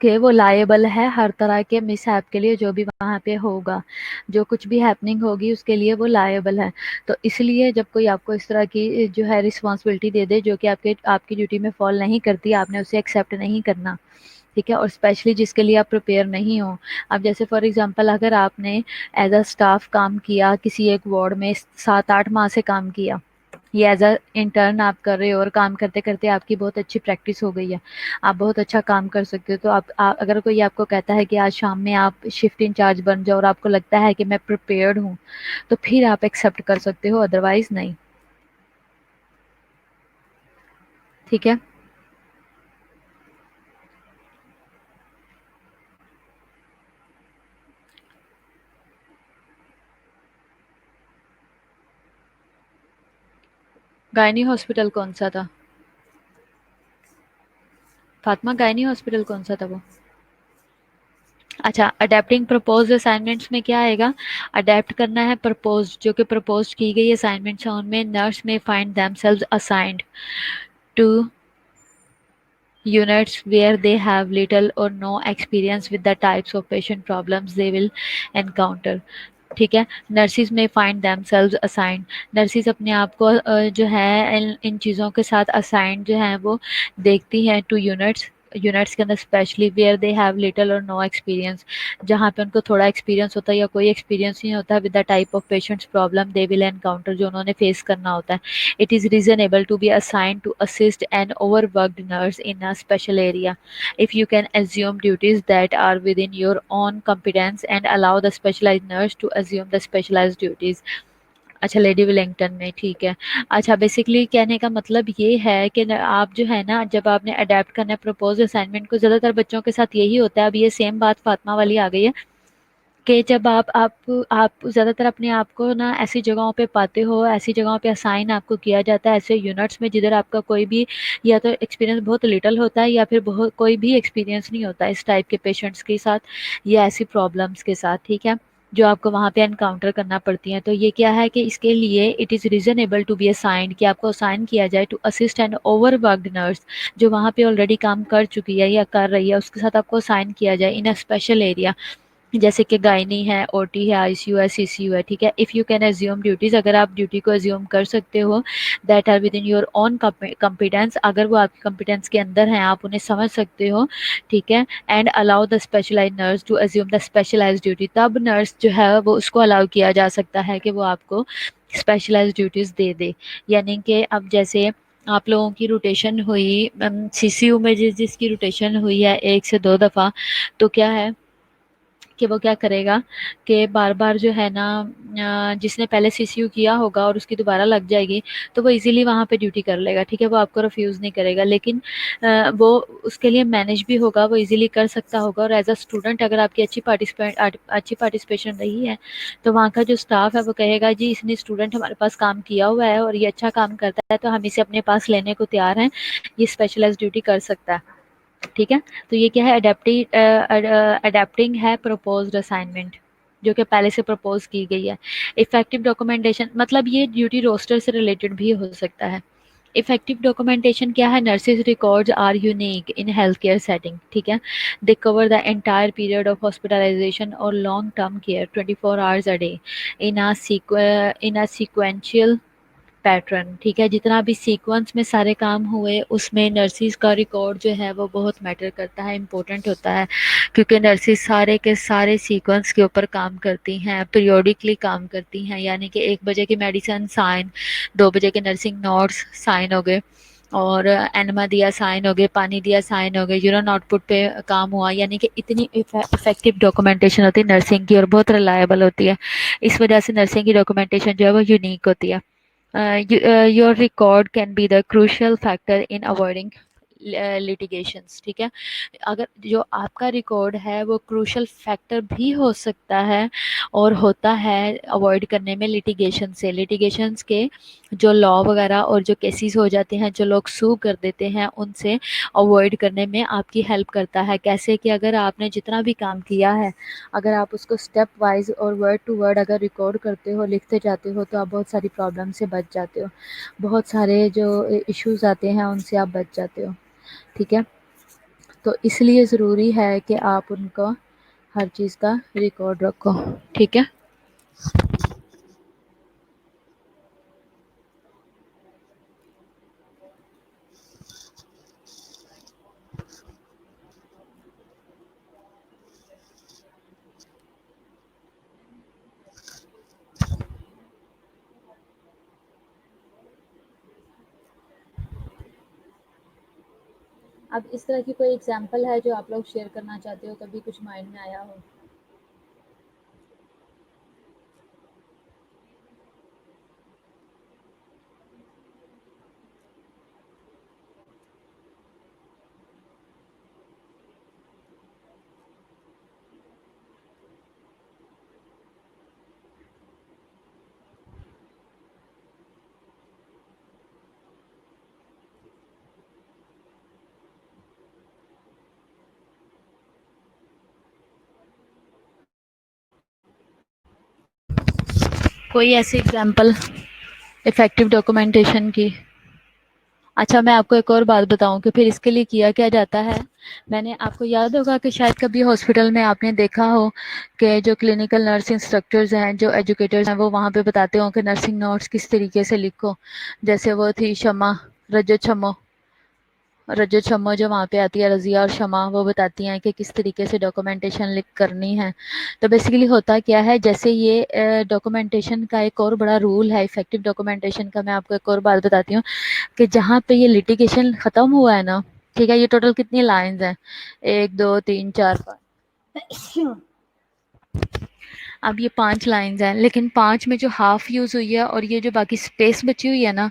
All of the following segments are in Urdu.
کہ وہ لائبل ہے ہر طرح کے مس ہیپ کے لیے، جو بھی وہاں پہ ہوگا، جو کچھ بھی ہیپننگ ہوگی اس کے لیے وہ لائبل ہے. تو اس لیے جب کوئی آپ کو اس طرح کی جو ہے رسپانسبلٹی دے دے جو کہ آپ کی ڈیوٹی میں فال نہیں کرتی، آپ نے اسے ایکسیپٹ نہیں کرنا. ٹھیک ہے، اور اسپیشلی جس کے لیے آپ پریپیئر نہیں ہو. اب جیسے فار ایگزامپل اگر آپ نے ایز اے اسٹاف کام کیا کسی ایک وارڈ میں 7-8 ماہ سے کام کیا، یہ ایز اے انٹرن آپ کر رہے ہو اور کام کرتے کرتے آپ کی بہت اچھی پریکٹس ہو گئی ہے، آپ بہت اچھا کام کر سکتے ہو، تو اگر کوئی آپ کو کہتا ہے کہ آج شام میں آپ شفٹ انچارج بن جاؤ اور آپ کو لگتا ہے کہ میں پریپیئرڈ ہوں، تو پھر آپ ایکسیپٹ کر سکتے ہو، ادروائز نہیں. ٹھیک ہے. گائنی ہاسپٹل کون سا تھا فاطمہ؟ گائنی ہاسپٹل کون سا تھا وہ؟ اچھا، اڈیپٹنگ پرپوز اسائنمنٹس میں کیا آئے گا؟ اڈیپٹ کرنا ہے پرپوز، جو کہ پرپوز کی گئی اسائنمنٹس ہیں ان میں نرس میں find themselves assigned to units where they have little or no experience with the types of patient problems they will encounter. ٹھیک ہے. نرسز میں find themselves assigned, nurses اپنے آپ کو جو ہے ان چیزوں کے ساتھ اسائنڈ جو ہیں وہ دیکھتی ہیں ٹو یونٹس، یونٹس کے اندر especially where they have little اور نو ایکسپیرینس، جہاں پہ ان کو تھوڑا ایکسپیرینس ہوتا ہے یا کوئی ایکسپیرینس نہیں ہوتا with the type of patients problem they will encounter, جو انہوں نے فیس کرنا ہوتا ہے. It is reasonable to be assigned to assist an overworked nurse in a special area if you can assume duties that are within your own competence and allow the specialized nurse to assume the specialized duties. اچھا، لیڈی ولنگٹن میں. ٹھیک ہے. اچھا، بیسکلی کہنے کا مطلب یہ ہے کہ آپ جو ہے نا، جب آپ نے اڈیپٹ کرنا ہے پروپوز اسائنمنٹ کو، زیادہ تر بچوں کے ساتھ یہی ہوتا ہے. اب یہ سیم بات فاطمہ والی آ گئی ہے کہ جب آپ زیادہ تر اپنے آپ کو نا ایسی جگہوں پہ پاتے ہو، ایسی جگہوں پہ اسائن آپ کو کیا جاتا ہے، ایسے یونٹس میں جدھر آپ کا کوئی بھی یا تو ایکسپیرینس بہت لٹل ہوتا ہے یا پھر بہت کوئی بھی ایکسپیرینس نہیں ہوتا اس ٹائپ کے پیشنٹس کے ساتھ یا ایسی پرابلمس کے ساتھ. ٹھیک ہے، جو آپ کو وہاں پہ انکاؤنٹر کرنا پڑتی ہیں. تو یہ کیا ہے کہ اس کے لیے it is reasonable to be assigned, کہ آپ کو اسائن کیا جائے to assist and overworked nurse, جو وہاں پہ آلریڈی کام کر چکی ہے یا کر رہی ہے، اس کے ساتھ آپ کو اسائن کیا جائے ان اے اسپیشل ایریا، جیسے کہ گائنی ہے، او ٹی ہے، آئی سی یو ہے، سی سی یو ہے. ٹھیک ہے. If you can assume duties, اگر آپ ڈیوٹی کو ایزیوم کر سکتے ہو that are within your own competence, اگر وہ آپ کی کمپیٹنس کے اندر ہیں، آپ انہیں سمجھ سکتے ہو. ٹھیک ہے. And allow the specialised nurse to assume the specialised duty, تب نرس جو ہے وہ اس کو الاؤ کیا جا سکتا ہے کہ وہ آپ کو اسپیشلائزڈ ڈیوٹیز دے دے. یعنی کہ اب جیسے آپ لوگوں کی روٹیشن ہوئی سی سی یو میں، جس کی روٹیشن ہوئی ہے 1 سے 2 دفعہ، تو کیا ہے کہ وہ کیا کرے گا کہ بار بار جو ہے نا جس نے پہلے سی سی یو کیا ہوگا اور اس کی دوبارہ لگ جائے گی تو وہ ایزیلی وہاں پہ ڈیوٹی کر لے گا. ٹھیک ہے. وہ آپ کو ریفیوز نہیں کرے گا، لیکن وہ اس کے لیے مینج بھی ہوگا، وہ ایزیلی کر سکتا ہوگا. اور ایز اے اسٹوڈنٹ اگر آپ کی اچھی پارٹیسپیشن رہی ہے تو وہاں کا جو اسٹاف ہے وہ کہے گا جی اس نے اسٹوڈنٹ ہمارے پاس کام کیا ہوا ہے اور یہ اچھا کام کرتا ہے تو ہم اسے اپنے پاس لینے کو تیار ہیں، یہ اسپیشلائز ڈیوٹی کر سکتا ہے. ٹھیک ہے. تو یہ کیا ہے؟ اڈیپٹنگ ہے پروپوزڈ اسائنمنٹ، جو کہ پہلے سے پروپوز کی گئی ہے. افیکٹو ڈاکومنٹیشن مطلب یہ ڈیوٹی روسٹر سے ریلیٹڈ بھی ہو سکتا ہے. افیکٹو ڈاکومنٹیشن کیا ہے؟ Nurses records are unique in health care setting. ٹھیک ہے. They cover the entire period of hospitalization اور long term care 24 hours a day in a sequential pattern. ٹھیک ہے. جتنا بھی سیکوینس میں سارے کام ہوئے اس میں نرسز کا ریکارڈ جو ہے وہ بہت میٹر کرتا ہے، امپورٹنٹ ہوتا ہے، کیونکہ نرسز سارے کے سارے سیکوینس کے اوپر کام کرتی ہیں، پیریوڈکلی کام کرتی ہیں. یعنی کہ 1 بجے کی میڈیسن سائن، 2 بجے کے نرسنگ نوٹس سائن ہو گئے، اور اینما دیا سائن ہو گئے، پانی دیا سائن ہو گئے، یورین آؤٹ پٹ پہ کام ہوا. یعنی کہ اتنی افیکٹو ڈاکومنٹیشن ہوتی ہے نرسنگ کی اور بہت ریلائبل ہوتی ہے. اس وجہ سے نرسنگ کی ڈاکومنٹیشن جو ہے وہ یونیک ہوتی ہے. Your record can be the crucial factor in avoiding litigations. ٹھیک ہے. اگر جو آپ کا ریکارڈ ہے وہ کروشل فیکٹر بھی ہو سکتا ہے اور ہوتا ہے اوائڈ کرنے میں لٹیگیشن سے. لٹیگیشنس کے جو لا وغیرہ اور جو کیسز ہو جاتے ہیں، جو لوگ سو کر دیتے ہیں، ان سے اوائڈ کرنے میں آپ کی ہیلپ کرتا ہے. کیسے کہ اگر آپ نے جتنا بھی کام کیا ہے، اگر آپ اس کو اسٹیپ وائز اور ورڈ ٹو ورڈ اگر ریکارڈ کرتے ہو، لکھتے جاتے ہو، تو آپ بہت ساری پرابلم سے بچ جاتے ہو. بہت سارے جو ایشوز آتے ہیں ان سے آپ بچ جاتے ہو. ٹھیک ہے. تو اس لیے ضروری ہے کہ آپ ان کو ہر چیز کا ریکارڈ رکھو. ٹھیک ہے. اب اس طرح کی کوئی ایگزامپل ہے جو آپ لوگ شیئر کرنا چاہتے ہو، کبھی کچھ مائنڈ میں آیا ہو؟ کوئی ایسی ایگزامپل افیکٹو ڈاکومنٹیشن کی؟ اچھا، میں آپ کو ایک اور بات بتاؤں کہ پھر اس کے لیے کیا جاتا ہے. میں نے آپ کو یاد ہوگا کہ شاید کبھی ہاسپٹل میں آپ نے دیکھا ہو کہ جو کلینکل نرس انسٹرکٹرز ہیں، جو ایجوکیٹرز ہیں، وہ وہاں پہ بتاتے ہوں کہ نرسنگ نوٹس کس طریقے سے لکھو. جیسے وہ تھی شمع، رجت شمع جو وہاں پہ آتی ہے، رضیہ اور شمع، وہ بتاتی ہیں کہ کس طریقے سے ڈاکومنٹیشن لکھ کرنی ہے. تو بیسیکلی ہوتا کیا ہے، جیسے یہ ڈاکومنٹیشن کا ایک اور بڑا رول ہے افیکٹو ڈاکومنٹیشن کا. میں آپ کو ایک اور بات بتاتی ہوں کہ جہاں پہ یہ لٹیگیشن ختم ہوا ہے نا، ٹھیک ہے، یہ ٹوٹل کتنی لائنز ہیں؟ 1 2 3 4 5. اب یہ 5 لائنز ہیں، لیکن 5 میں جو ہاف یوز ہوئی ہے اور یہ جو باقی اسپیس بچی ہوئی ہے نا،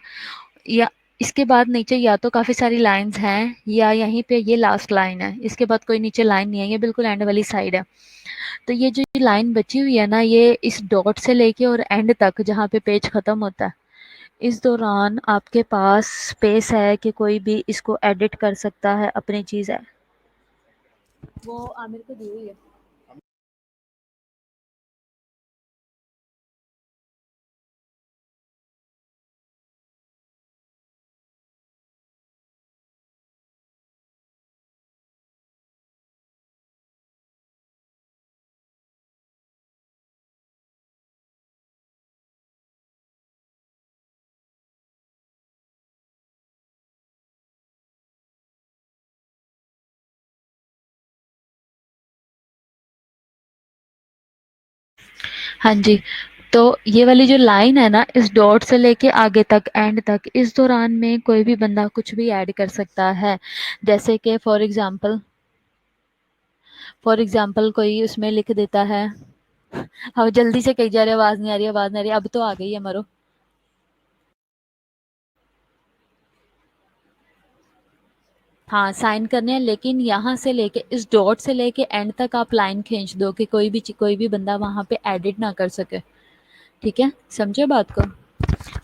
یا اس کے بعد نیچے یا تو کافی ساری لائنز ہیں، یا یہیں پہ یہ لاسٹ لائن ہے. اس کے بعد کوئی نیچے لائن نہیں ہے، یہ بالکل اینڈ والی سائڈ ہے. تو یہ جو لائن بچی ہوئی ہے نا، یہ اس ڈاٹ سے لے کے اور اینڈ تک جہاں پہ پیج ختم ہوتا ہے، اس دوران آپ کے پاس اسپیس ہے کہ کوئی بھی اس کو ایڈٹ کر سکتا ہے، اپنی چیز ہے. وہ عامر کو دی ہوئی ہے. ہاں جی. تو یہ والی جو لائن ہے نا، اس ڈاٹ سے لے کے آگے تک اینڈ تک، اس دوران میں کوئی بھی بندہ کچھ بھی ایڈ کر سکتا ہے. جیسے کہ فار ایگزامپل کوئی اس میں لکھ دیتا ہے. اب جلدی سے کہی جا رہے، آواز نہیں آ رہی، آواز نہیں آ رہی. اب تو آ گئی ہے مرو. ہاں، سائن کرنے ہیں، لیکن یہاں سے لے کے اس ڈاٹ سے لے کے اینڈ تک آپ لائن کھینچ دو کہ کوئی بھی بندہ وہاں پہ ایڈٹ نہ کر سکے. ٹھیک ہے، سمجھے بات کو؟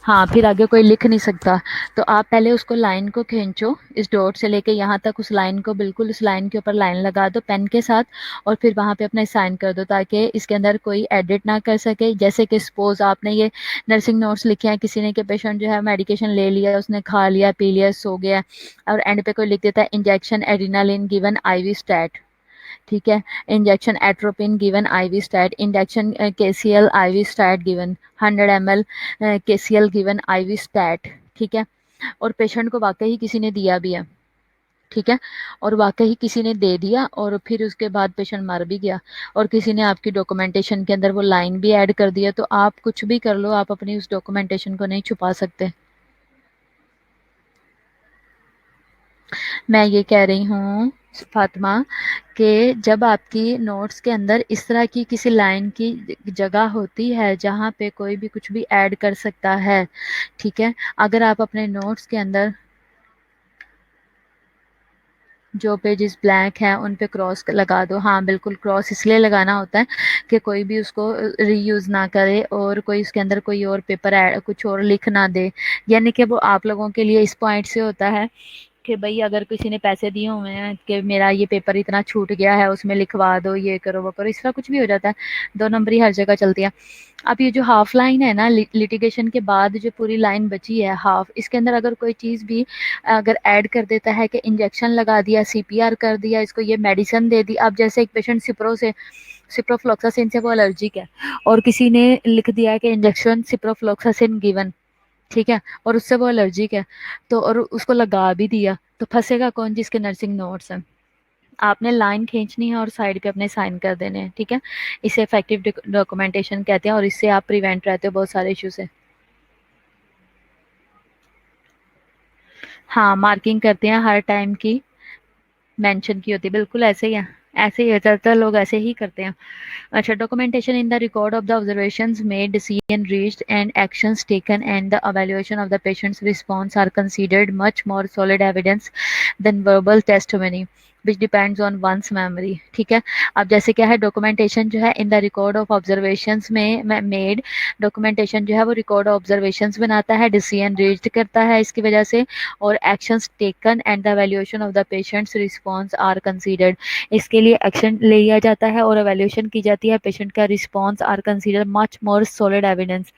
ہاں، پھر آگے کوئی لکھ نہیں سکتا. تو آپ پہلے اس کو لائن کو کھینچو، اس ڈاٹ سے لے کے یہاں تک، اس لائن کو بالکل اس لائن کے اوپر لائن لگا دو پین کے ساتھ، اور پھر وہاں پہ اپنا سائن کر دو تاکہ اس کے اندر کوئی ایڈٹ نہ کر سکے. جیسے کہ سپوز آپ نے یہ نرسنگ نوٹس لکھے ہیں، کسی نے کہ پیشنٹ جو ہے میڈیکیشن لے لیا، اس نے کھا لیا، پی لیا، سو گیا، اور اینڈ پہ کوئی لکھ دیتا ہے injection adrenaline given I V stat. ٹھیک ہے، injection atropine given I V stat, injection K C L I V stat given 100 ml K C L given I V stat. ٹھیک ہے، اور پیشنٹ کو واقعی کسی نے دیا بھی ہے. ٹھیک ہے، اور واقعی کسی نے دے دیا، اور پھر اس کے بعد پیشنٹ مر بھی گیا، اور کسی نے آپ کی ڈاکومنٹیشن کے اندر وہ لائن بھی ایڈ کر دیا. تو آپ کچھ بھی کر لو، آپ اپنی اس ڈاکومنٹیشن کو نہیں چھپا سکتے. میں یہ کہہ رہی ہوں فاطمہ کہ جب آپ کی نوٹس کے اندر اس طرح کی کسی لائن کی جگہ ہوتی ہے جہاں پہ کوئی بھی کچھ بھی ایڈ کر سکتا ہے، ٹھیک ہے، اگر آپ اپنے نوٹس کے اندر جو پیجز بلینک ہیں ان پہ کراس لگا دو. ہاں بالکل، کراس اس لیے لگانا ہوتا ہے کہ کوئی بھی اس کو ری یوز نہ کرے، اور کوئی اس کے اندر کوئی اور پیپر کچھ اور لکھ نہ دے. یعنی کہ وہ آپ لوگوں کے لیے اس پوائنٹ سے ہوتا ہے کہ بھائی اگر کسی نے پیسے دیے ہوئے ہیں کہ میرا یہ پیپر اتنا چھوٹ گیا ہے اس میں لکھوا دو، یہ کرو وہ کرو، اس طرح کچھ بھی ہو جاتا ہے، 2 نمبری ہر جگہ چلتی ہے۔ اب یہ جو ہاف لائن ہے نا لٹیگیشن کے بعد جو پوری لائن بچی ہے ہاف، اس کے اندر اگر کوئی چیز بھی اگر ایڈ کر دیتا ہے کہ انجیکشن لگا دیا، سی پی آر کر دیا، اس کو یہ میڈیسن دے دی، اب جیسے ایک پیشنٹ سپروفلوکساسین سے وہ الرجک ہے اور کسی نے لکھ دیا ہے کہ انجیکشن سپروفلوکساسین گیون، ٹھیک ہے، اور اس سے وہ الرجک ہے تو اور اس کو لگا بھی دیا، تو پھنسے گا کون؟ جس کے نرسنگ نوٹس ہیں۔ آپ نے لائن کھینچنی ہے اور سائڈ پہ اپنے سائن کر دینے ہیں، ٹھیک ہے، اسے افیکٹو ڈاکومنٹیشن کہتے ہیں اور اس سے آپ پریونٹ رہتے ہو بہت سارے ایشو سے۔ ہاں مارکنگ کرتے ہیں ہر ٹائم کی مینشن کی ہوتی ہے، بالکل ایسے ہی ہے، ایسے ہی ہے، زیادہ تر لوگ ایسے ہی کرتے ہیں۔ اچھا، documentation in the record of the observations made, decision reached and actions taken and the evaluation of the patient's response are considered much more solid evidence than verbal testimony which depends on one's memory، ٹھیک ہے۔ اب جیسے کیا ہے ڈاکومنٹیشن جو ہے ان دا ریکارڈ آف آبزرویشنز میں میڈ، ڈاکومنٹیشن جو ہے وہ ریکارڈ آف آبزرویشنز بناتا ہے، ڈیسیژن ریچڈ کرتا ہے اس کی وجہ سے، اور actions taken and the evaluation of the patient's response are considered, اس کے لیے ایکشن لیا جاتا ہے اور ایویلویشن کی جاتی ہے پیشنٹ کا response are consider much more solid evidence.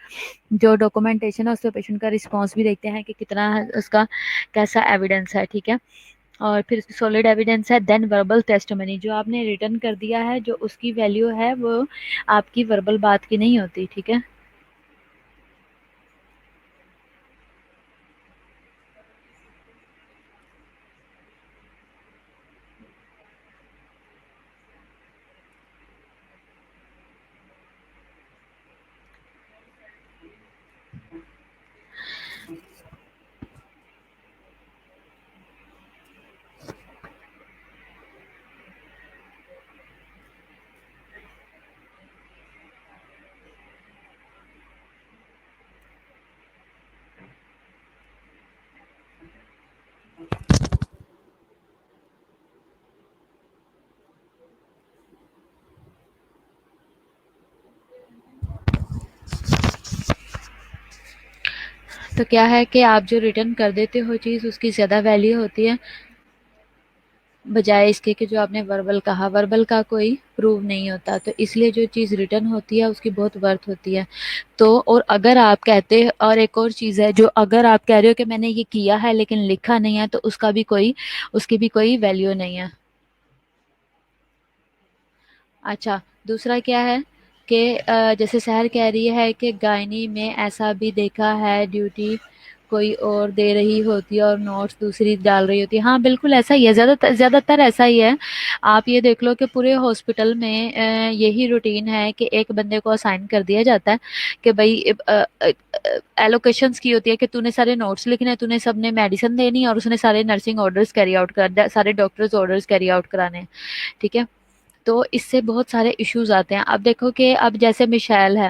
جو ڈاکومنٹیشن ہے اس پہ پیشنٹ کا رسپانس بھی دیکھتے ہیں کہ کتنا اس کا کیسا ایویڈینس ہے، ٹھیک ہے، اور پھر سولڈ ایویڈینس ہے دین وربل ٹیسٹمنی، جو آپ نے ریٹن کر دیا ہے جو اس کی ویلیو ہے وہ آپ کی وربل بات کی نہیں ہوتی، ٹھیک ہے۔ تو کیا ہے کہ آپ جو ریٹرن کر دیتے ہو چیز اس کی زیادہ ویلیو ہوتی ہے بجائے اس کے کہ جو آپ نے وربل کہا، وربل کا کوئی پروو نہیں ہوتا، تو اس لیے جو چیز ریٹرن ہوتی ہے اس کی بہت ورتھ ہوتی ہے۔ تو اور اگر آپ کہتے، اور ایک اور چیز ہے جو اگر آپ کہہ رہے ہو کہ میں نے یہ کیا ہے لیکن لکھا نہیں ہے، تو اس کا بھی کوئی، اس کی بھی کوئی ویلیو نہیں ہے۔ اچھا، دوسرا کیا ہے کہ جیسے سحر کہہ رہی ہے کہ گائنی میں ایسا بھی دیکھا ہے ڈیوٹی کوئی اور دے رہی ہوتی ہے اور نوٹس دوسری ڈال رہی ہوتی ہے، ہاں بالکل ایسا ہی ہے، زیادہ تر ایسا ہی ہے۔ آپ یہ دیکھ لو کہ پورے ہاسپٹل میں یہی روٹین ہے کہ ایک بندے کو اسائن کر دیا جاتا ہے کہ بھائی ایلوکیشنز کی ہوتی ہے کہ تو نے سارے نوٹس لکھنے ہیں، تو نے سب نے میڈیسن دینی ہے، اور اس نے سارے نرسنگ آرڈرز کیری آؤٹ سارے ڈاکٹرز آرڈرز کیری آؤٹ کرانے ہیں، ٹھیک ہے۔ تو اس سے بہت سارے ایشوز آتے ہیں۔ اب دیکھو کہ اب جیسے مشیل ہے،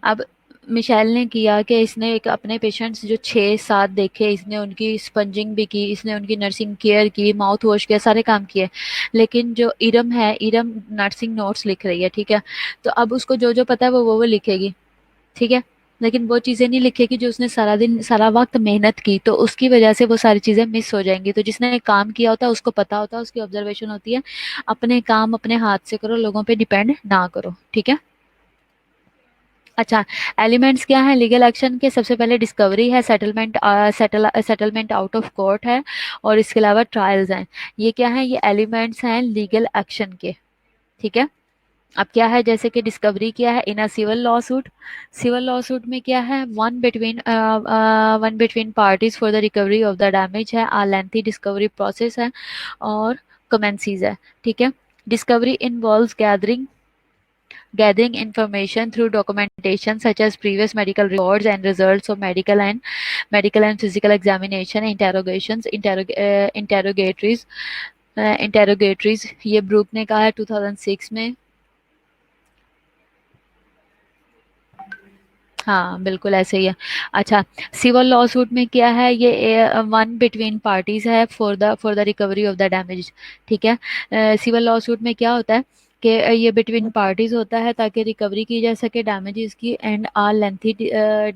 اب مشیل نے کیا کہ اس نے ایک اپنے پیشنٹس جو 6-7 دیکھے، اس نے ان کی اسپنجنگ بھی کی، اس نے ان کی نرسنگ کیئر کی، ماؤتھ واش کیا، سارے کام کیے، لیکن جو ارم ہے، ارم نرسنگ نوٹس لکھ رہی ہے، ٹھیک ہے، تو اب اس کو جو جو پتا ہے وہ لکھے گی، ٹھیک ہے، لیکن وہ چیزیں نہیں لکھے گی جو اس نے سارا دن سارا وقت محنت کی، تو اس کی وجہ سے وہ ساری چیزیں مس ہو جائیں گی۔ تو جس نے کام کیا ہوتا ہے اس کو پتا ہوتا ہے، اس کی آبزرویشن ہوتی ہے، اپنے کام اپنے ہاتھ سے کرو، لوگوں پہ ڈیپینڈ نہ کرو، ٹھیک ہے۔ اچھا، ایلیمنٹس کیا ہیں لیگل ایکشن کے؟ سب سے پہلے ڈسکوری ہے، سیٹلمنٹ آؤٹ آف کورٹ ہے، اور اس کے علاوہ ٹرائلز ہیں۔ یہ کیا ہیں؟ یہ ایلیمنٹس ہیں لیگل ایکشن کے، ٹھیک ہے۔ اب کیا ہے، جیسے کہ ڈسکوری کیا ہے in a civil lawsuit, civil lawsuit میں کیا ہے، one between parties for the recovery of the damage ہے، لینتھی ڈسکوری پروسیس ہے، اور کمنسیز ہے، ٹھیک ہے۔ Discovery involves gathering information through documentation such as previous medical records and results of medical and physical examination, interrogatories یہ بروک نے کہا ہے 2006 میں۔ ہاں بالکل ایسے ہی ہے۔ اچھا، سول لا سوٹ میں کیا ہے، یہ ون بٹوین پارٹیز ہے for the recovery of the damage, ٹھیک ہے۔ سول لا سوٹ میں کیا ہوتا ہے کہ یہ بٹوین پارٹیز ہوتا ہے تاکہ ریکوری کی جا سکے ڈیمیجز کی، and are lengthy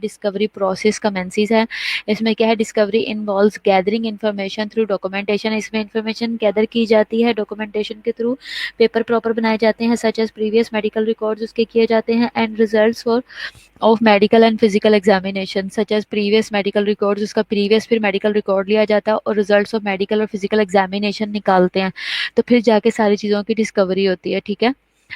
discovery process commences ہے. اس میں کیا ہے، discovery involves gathering information through documentation. اس میں انفارمیشن گیدر کی جاتی ہے ڈاکومنٹیشن کے تھرو، پیپر پراپر بنائے جاتے ہیں such as previous medical records اس کے کیے جاتے ہیں، and results for of medical and physical examination such as previous medical records. اس کا پریویس پھر میڈیکل ریکارڈ لیا جاتا ہے اور ریزلٹس آف میڈیکل اور فزیکل ایگزامینیشن نکالتے ہیں، تو پھر جا کے ساری چیزوں کی ڈسکوری ہوتی ہے. ٹھیک ہے،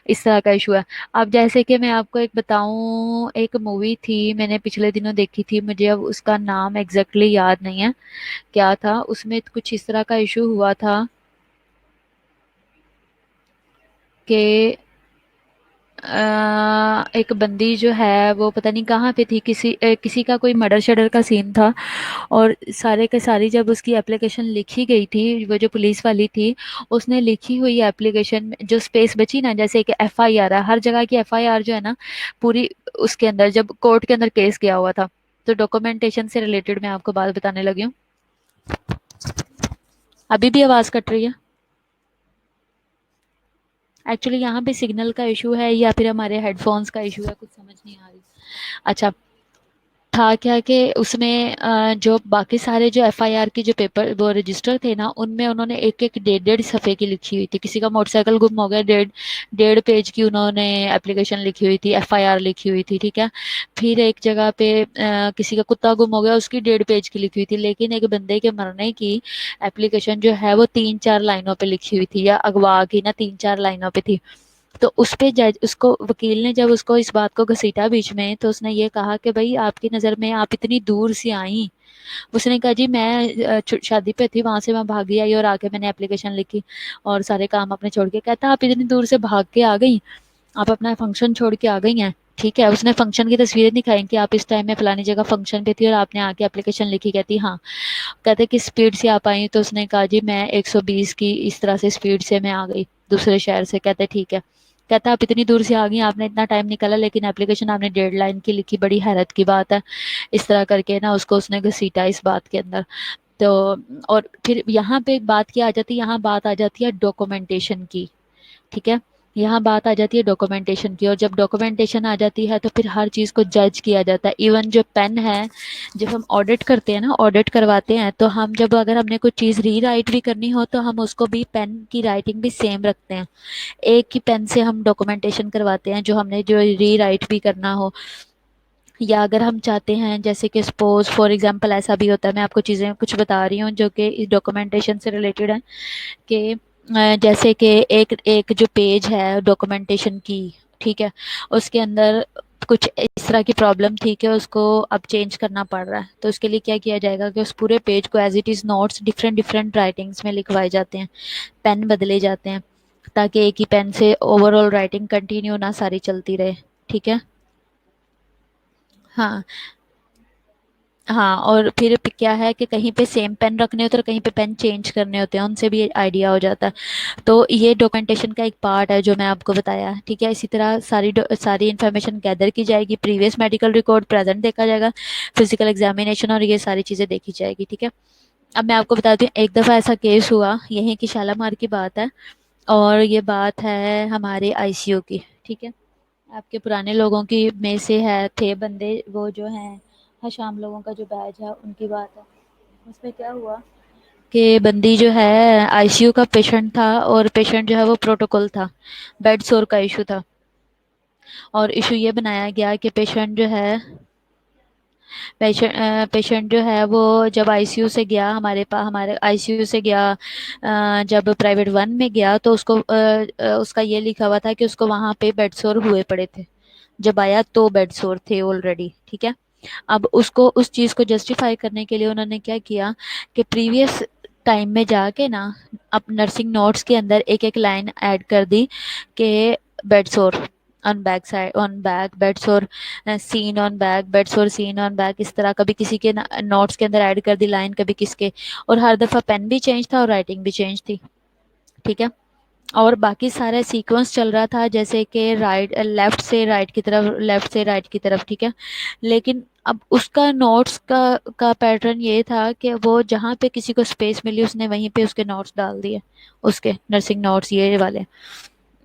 اس طرح کا ایشو ہے. اب جیسے کہ میں آپ کو ایک بتاؤں، ایک مووی تھی میں نے پچھلے دنوں دیکھی تھی، مجھے اب اس کا نام ایگزیکٹلی یاد نہیں ہے کیا تھا. اس میں کچھ اس طرح کا ایشو ہوا تھا کہ ایک بندی جو ہے وہ پتہ نہیں کہاں پہ تھی، کسی کا کوئی مرڈر شڈر کا سین تھا، اور سارے کے ساری جب اس کی اپلیکیشن لکھی گئی تھی، وہ جو پولیس والی تھی اس نے لکھی ہوئی اپلیکیشن میں جو سپیس بچی نا، جیسے کہ ایف آئی آر ہے، ہر جگہ کی ایف آئی آر جو ہے نا پوری، اس کے اندر جب کورٹ کے اندر کیس گیا ہوا تھا، تو ڈاکومنٹیشن سے ریلیٹڈ میں آپ کو بات بتانے لگی ہوں. ابھی بھی آواز کٹ رہی ہے؟ ایکچولی یہاں پہ سگنل کا ایشو ہے یا پھر ہمارے ہیڈ فونس کا ایشو ہے، کچھ سمجھ نہیں آ رہی. اچھا، تھا کیا کہ اس میں جو باقی سارے جو ایف آئی آر کی جو پیپر وہ رجسٹر تھے نا، ان میں انہوں نے ایک ایک 1.5 صفحے کی لکھی ہوئی تھی. کسی کا موٹر سائیکل گم ہو گیا، 1.5 پیج کی انہوں نے اپلیکیشن لکھی ہوئی تھی، ایف آئی آر لکھی ہوئی تھی. ٹھیک ہے، پھر ایک جگہ پہ کسی کا کتا گم ہو گیا، اس کی 1.5 پیج کی لکھی ہوئی تھی. لیکن ایک بندے کے مرنے کی اپلیکیشن جو ہے وہ 3-4 لائنوں پہ لکھی ہوئی تھی، یا اغوا کی نا 3-4 لائنوں پہ تھی. تو اس پہ جج، اس کو وکیل نے جب اس کو اس بات کو گھسیٹا بیچ میں، تو اس نے یہ کہا کہ بھائی آپ کی نظر میں آپ اتنی دور سے آئیں. اس نے کہا جی میں شادی پہ تھی، وہاں سے میں بھاگی آئی اور آ کے میں نے اپلیکیشن لکھی اور سارے کام اپنے چھوڑ کے. کہتا آپ اتنی دور سے بھاگ کے آ گئی، آپ اپنا فنکشن چھوڑ کے آ گئی ہیں. ٹھیک ہے، اس نے فنکشن کی تصویریں دکھائیں کہ آپ اس ٹائم میں فلانی جگہ فنکشن پہ تھی اور آپ نے آ کے اپلیکیشن لکھی. کہتی ہاں. کہتے کس اسپیڈ سے آپ آئی؟ تو اس نے کہا جی میں 120 کی اس طرح سے اسپیڈ سے میں آ گئی دوسرے شہر سے. کہتے ٹھیک ہے. کہتا آپ اتنی دور سے آ گئی، آپ نے اتنا ٹائم نکالا، لیکن اپلیکیشن آپ نے 1.5 لائن کی لکھی، بڑی حیرت کی بات ہے. اس طرح کر کے نا اس نے گھسیٹا اس بات کے اندر. تو اور پھر یہاں پہ ایک بات کیا آ جاتی ہے، یہاں بات آ جاتی ہے ڈاکومنٹیشن کی. ٹھیک ہے، یہاں بات آ جاتی ہے ڈاکومنٹیشن کی، اور جب ڈاکومنٹیشن آ جاتی ہے تو پھر ہر چیز کو جج کیا جاتا ہے. ایون جو پین ہے، جب ہم آڈٹ کرتے ہیں نا، آڈٹ کرواتے ہیں، تو ہم جب اگر ہم نے کوئی چیز ری رائٹ بھی کرنی ہو تو ہم اس کو بھی پین کی رائٹنگ بھی سیم رکھتے ہیں. ایک ہی پین سے ہم ڈاکومنٹیشن کرواتے ہیں جو ہم نے جو ری رائٹ بھی کرنا ہو. یا اگر ہم چاہتے ہیں، جیسے کہ سپوز فار ایگزامپل ایسا بھی ہوتا ہے، میں آپ کو چیزیں کچھ بتا رہی ہوں جو کہ اس ڈاکومنٹیشن سے ریلیٹڈ ہے، کہ جیسے کہ ایک ایک جو پیج ہے ڈاکومنٹیشن کی، ٹھیک ہے، اس کے اندر کچھ اس طرح کی پرابلم تھی کہ اس کو اب چینج کرنا پڑ رہا ہے. تو اس کے لیے کیا کیا جائے گا کہ اس پورے پیج کو as it is notes different writings میں لکھوائے جاتے ہیں، پین بدلے جاتے ہیں، تاکہ ایک ہی پین سے اوور آل رائٹنگ کنٹینیو نہ ساری چلتی رہے. ٹھیک ہے، ہاں ہاں. اور پھر کیا ہے کہ کہیں پہ سیم پین رکھنے ہوتے ہیں اور کہیں پہ پین چینج کرنے ہوتے ہیں، ان سے بھی آئیڈیا ہو جاتا ہے. تو یہ ڈاکومنٹیشن کا ایک پارٹ ہے جو میں آپ کو بتایا. ٹھیک ہے، اسی طرح ساری انفارمیشن گیدر کی جائے گی، پریویس میڈیکل ریکارڈ پریزنٹ دیکھا جائے گا، فزیکل ایگزامینیشن اور یہ ساری چیزیں دیکھی جائے گی. ٹھیک ہے، اب میں آپ کو بتا دوں ایک دفعہ ایسا کیس ہوا، یہیں کی شالامار کی بات ہے، اور یہ بات ہے ہمارے آئی سی یو کی. ٹھیک ہے، آپ کے پرانے لوگوں کی میں سے تھے بندے، وہ جو ہیں شام لوگوں کا جو بیچ ہے ان کی بات ہے. اس میں کیا ہوا کہ بندی جو ہے آئی سی یو کا پیشنٹ تھا، اور پیشنٹ جو ہے وہ پروٹوکول تھا، بیڈ سور کا ایشو تھا. اور ایشو یہ بنایا گیا کہ پیشنٹ جو ہے پیشنٹ جو ہے وہ جب آئی سی یو سے گیا، ہمارے آئی سی یو سے گیا، جب پرائیویٹ 1 میں گیا تو اس کو اس کا یہ لکھا ہوا تھا کہ اس کو وہاں پہ بیڈ سور ہوئے پڑے تھے. جب آیا تو بیڈ سور تھے آلریڈی. ٹھیک ہے، اب اس چیز کو جسٹیفائی کرنے کے لیے انہوں نے کیا کیا کہ پریویس ٹائم میں جا کے نا اب نرسنگ نوٹس کے اندر ایک ایک لائن ایڈ کر دی کہ بیڈ سور آن بیک سائڈ، آن بیک بیڈ سور سین آن بیک، بیڈ سور سین آن بیک. اس طرح کبھی کسی کے نوٹس کے اندر ایڈ کر دی لائن، کبھی کس کے، اور ہر دفعہ پین بھی چینج تھا اور رائٹنگ بھی چینج تھی. ٹھیک ہے، اور باقی سارا سیکوینس چل رہا تھا جیسے کہ لیفٹ سے رائٹ کی طرف، لیفٹ سے رائٹ کی طرف. ٹھیک ہے، لیکن اب اس کا نوٹس کا پیٹرن یہ تھا کہ وہ جہاں پہ کسی کو اسپیس ملی اس نے وہیں پہ اس کے نوٹس ڈال دیے، اس کے نرسنگ نوٹس یہ والے.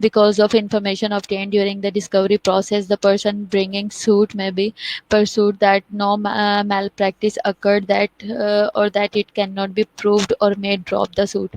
because of information obtained during the discovery process. The person bringing suit may be pursued that no malpractice occurred, that or that it cannot be proved, or may drop the suit.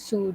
sued,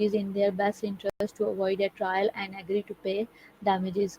is in their best interest to avoid a trial and agree to pay damages।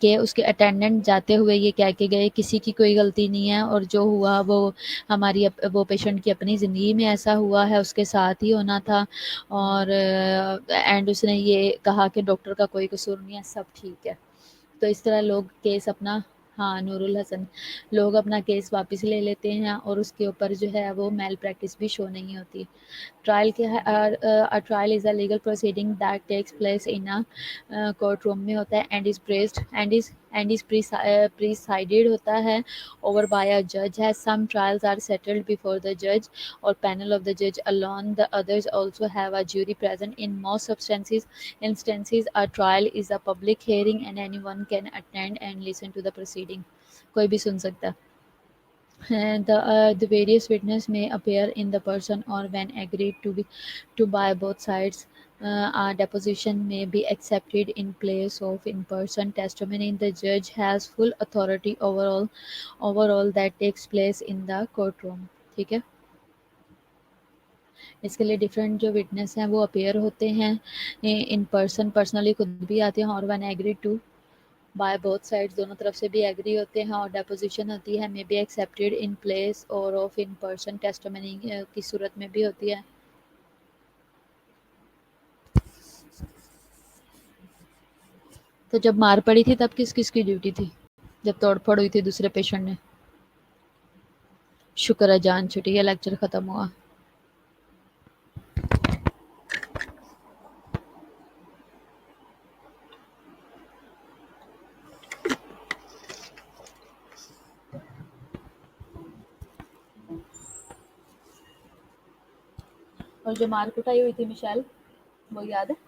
کہ اس کے اٹینڈنٹ جاتے ہوئے یہ کہہ کے گئے کسی کی کوئی غلطی نہیں ہے، اور جو ہوا وہ ہماری وہ پیشنٹ کی اپنی زندگی میں ایسا ہوا ہے، اس کے ساتھ ہی ہونا تھا، اور اینڈ اس نے یہ کہا کہ ڈاکٹر کا کوئی قصور نہیں ہے، سب ٹھیک ہے۔ تو اس طرح لوگ کیس اپنا، ہاں نور الحسن، لوگ اپنا کیس واپس لے لیتے ہیں، اور اس کے اوپر جو ہے وہ میل پریکٹس بھی شو نہیں ہوتی۔ ٹرائل کیا ہے؟ Trial is a legal proceeding that takes place in courtroom میں ہوتا ہے، اینڈ از پریسائڈڈ ہوتا ہے اوور بائی اے جج ہے۔ Some trials are settled before the جج اور پینل آف دا جج alone. The others also have a jury present. In most instances, a trial is a public hearing and anyone can attend and listen to the proceeding. کوئی بھی سن سکتا ہے۔ The various witnesses may appear in the person or when agreed to by both sides. A deposition may be accepted in place of in-person testimony. The judge has full authority overall that takes place in the courtroom. ٹھیک ہے، اس کے لیے ڈفرینٹ جو وٹنس ہیں وہ اپیئر ہوتے ہیں ان پرسن، پرسنلی خود بھی آتے ہیں، اور one agree to by both side, دونوں طرف سے بھی ایگری ہوتے ہیں، اور ڈیپوزیشن ہوتی ہے، may be accepted in place اور آف ان پرسن ٹیسٹمنی کی صورت میں بھی ہوتی ہے۔ تو جب مار پڑی تھی تب کس کس کی ڈیوٹی تھی؟ جب توڑ پھوڑ ہوئی تھی دوسرے پیشنٹ نے؟ شکر ہے جان چھٹی ہے، لیکچر ختم ہوا۔ اور جو مار کٹائی ہوئی تھی مشیل، وہ یاد ہے؟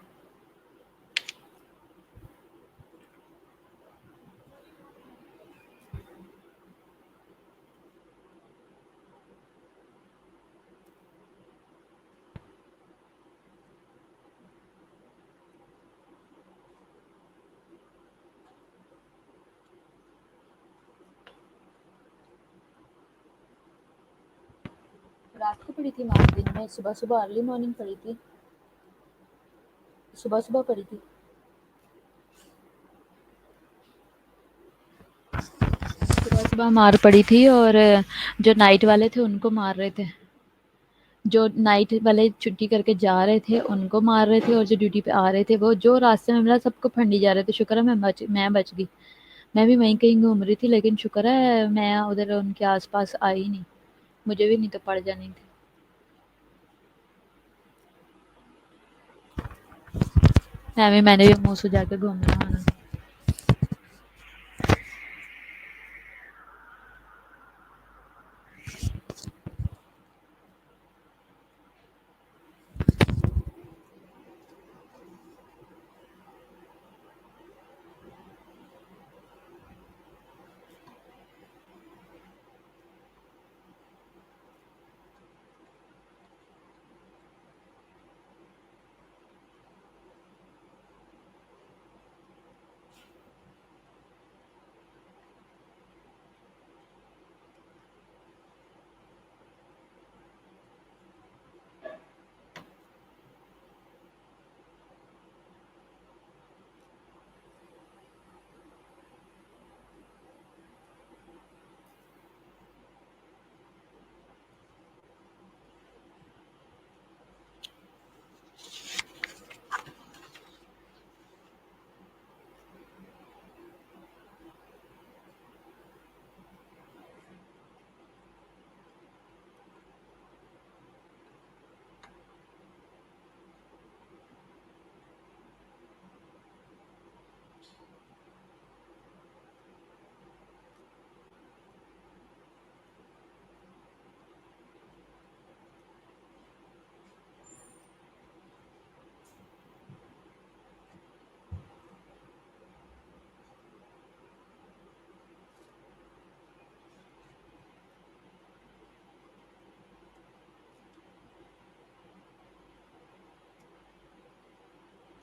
رات کو پڑی تھی مار، دن میں صبح صبح ارلی مارننگ پڑی تھی، صبح صبح پڑی تھی۔ صبح صبح مار پڑی تھی، اور جو نائٹ والے تھے ان کو مار رہے تھے، جو نائٹ والے چھٹی کر کے جا رہے تھے ان کو مار رہے تھے، اور جو ڈیوٹی پہ آ رہے تھے وہ جو راستے میں ملا سب کو پھنڈی جا رہے تھے۔ شکر ہے میں بچ گئی، میں بھی وہیں کہیں گھوم رہی تھی، لیکن شکر ہے میں ادھر ان کے آس پاس آئی نہیں، مجھے بھی نہیں تو پڑ جانی تھی۔ میں نے بھی منہ سجا کے گھومنا ہونا۔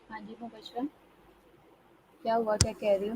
ہاں جی مبشرہ، کیا ہوا، کیا کہہ رہی ہو؟